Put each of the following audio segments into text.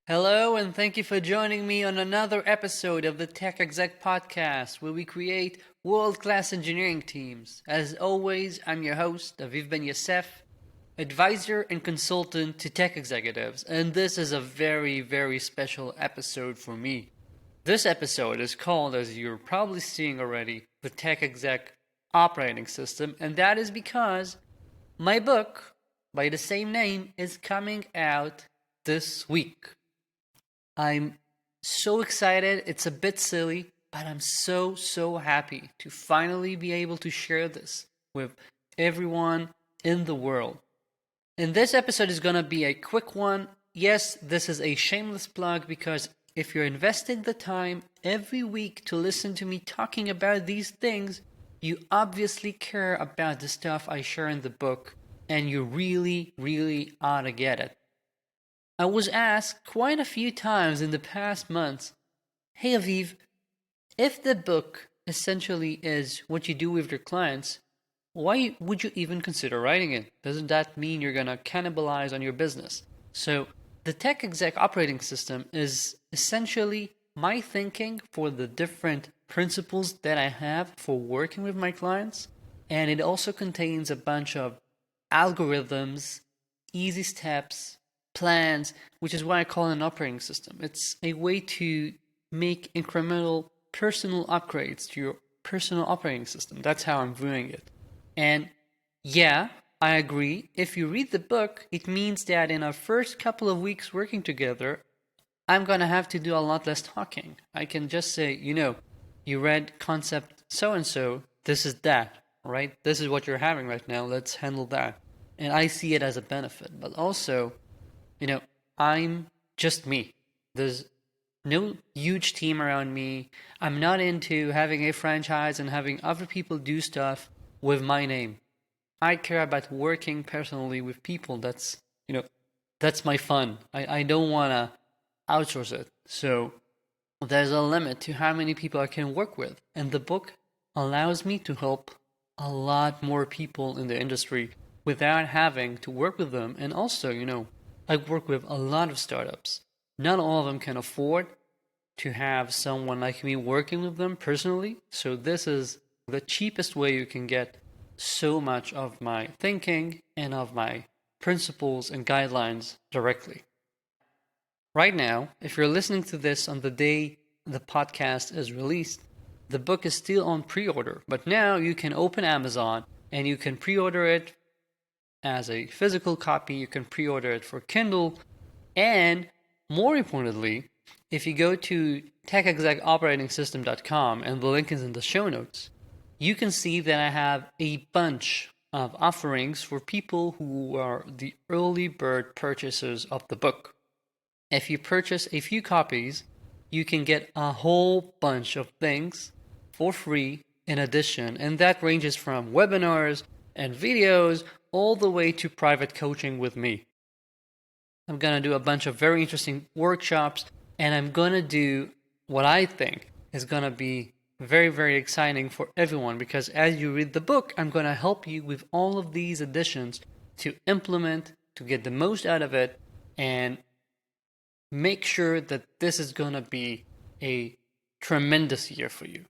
Hello, and thank you for joining me on another episode of the Tech Exec podcast, where we create world-class engineering teams. As always, I'm your host, Aviv Ben-Yosef, advisor and consultant to tech executives, and this is a very, very special episode for me. This episode is called, as you're probably seeing already, the Tech Exec Operating System, and that is because my book, by the same name, is coming out this week. I'm so excited. It's a bit silly, but I'm so happy to finally be able to share this with everyone in the world. And this episode is going to be a quick one. Yes, this is a shameless plug because if you're investing the time every week to listen to me talking about these things, you obviously care about the stuff I share in the book, and you really ought to get it. I was asked quite a few times in the past months, hey Aviv, if the book essentially is what you do with your clients, why would you even consider writing it? Doesn't that mean you're going to cannibalize on your business? So the Tech Exec Operating System is essentially my thinking for the different principles that I have for working with my clients. And it also contains a bunch of algorithms, easy steps, plans, which is why I call it an operating system. It's a way to make incremental personal upgrades to your personal operating system. That's how I'm viewing it. And yeah, I agree. If you read the book, it means that in our first couple of weeks working together, I'm going to have to do a lot less talking. I can just say, you read concept so-and-so, this is that, right? This is what you're having right now, let's handle that. And I see it as a benefit. But also, I'm just me. There's no huge team around me. I'm not into having a franchise and having other people do stuff with my name. I care about working personally with people. That's my fun. I don't want to outsource it. So there's a limit to how many people I can work with. And the book allows me to help a lot more people in the industry without having to work with them. And also, I work with a lot of startups. Not all of them can afford to have someone like me working with them personally. So this is the cheapest way you can get so much of my thinking and of my principles and guidelines directly. Right now, if you're listening to this on the day the podcast is released, the book is still on pre-order. But now you can open Amazon and you can pre-order it as a physical copy. You can pre-order it for Kindle, and more importantly, if you go to techexecoperating.com, and the link is in the show notes, you can see that I have a bunch of offerings for people who are the early bird purchasers of the book. If you purchase a few copies, you can get a whole bunch of things for free in addition, and that ranges from webinars and videos all the way to private coaching with me. I'm going to do a bunch of very interesting workshops, and I'm going to do what I think is going to be very exciting for everyone, because as you read the book, I'm going to help you with all of these additions to implement, to get the most out of it, and make sure that this is going to be a tremendous year for you.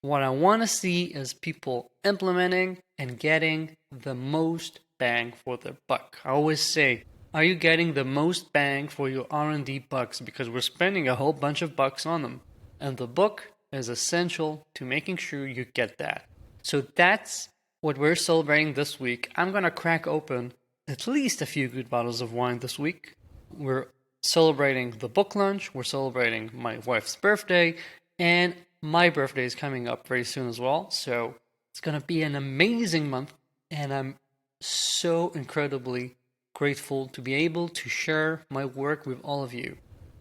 What I want to see is people implementing and getting the most bang for their buck. I always say, are you getting the most bang for your R&D bucks? Because we're spending a whole bunch of bucks on them. And the book is essential to making sure you get that. So that's what we're celebrating this week. I'm going to crack open at least a few good bottles of wine this week. We're celebrating the book launch. We're celebrating my wife's birthday. And my birthday is coming up very soon as well. So it's going to be an amazing month. And I'm so incredibly grateful to be able to share my work with all of you.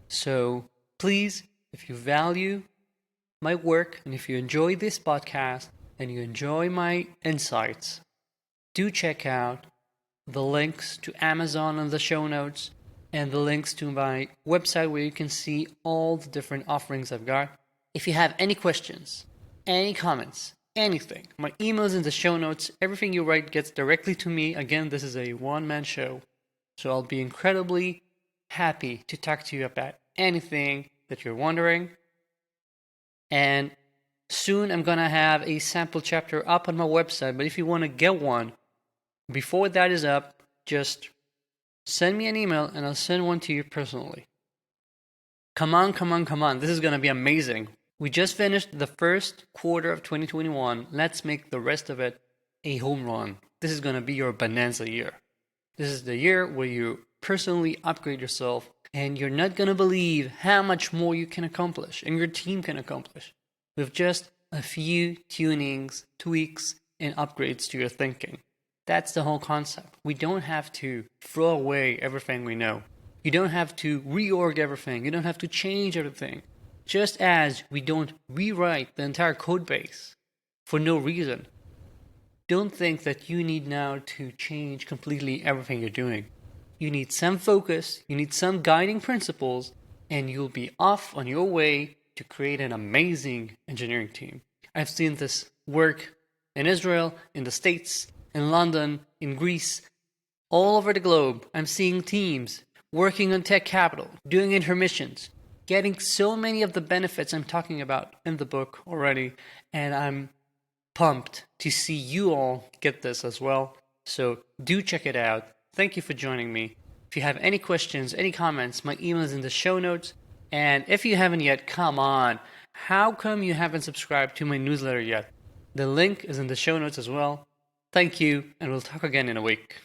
So please, if you value my work and if you enjoy this podcast and you enjoy my insights, do check out the links to Amazon in the show notes and the links to my website where you can see all the different offerings I've got. If you have any questions, any comments, anything, my email is in the show notes. Everything you write gets directly to me. Again, this is a one-man show, so I'll be incredibly happy to talk to you about anything that you're wondering. And soon I'm gonna have a sample chapter up on my website, but if you want to get one before that is up, just send me an email and I'll send one to you personally. Come on, come on, come on. This is gonna be amazing. We just finished the first quarter of 2021. Let's make the rest of it a home run. This is gonna be your bonanza year. This is the year where you personally upgrade yourself, and you're not gonna believe how much more you can accomplish and your team can accomplish with just a few tunings, tweaks, and upgrades to your thinking. That's the whole concept. We don't have to throw away everything we know. You don't have to reorg everything. You don't have to change everything. Just as we don't rewrite the entire code base for no reason. Don't think that you need now to change completely everything you're doing. You need some focus, you need some guiding principles, and you'll be off on your way to create an amazing engineering team. I've seen this work in Israel, in the States, in London, in Greece, all over the globe. I'm seeing teams working on tech capital, doing intermissions, getting so many of the benefits I'm talking about in the book already, and I'm pumped to see you all get this as well. So do check it out. Thank you for joining me. If you have any questions, any comments, my email is in the show notes. And if you haven't yet, come on. How come you haven't subscribed to my newsletter yet? The link is in the show notes as well. Thank you, and we'll talk again in a week.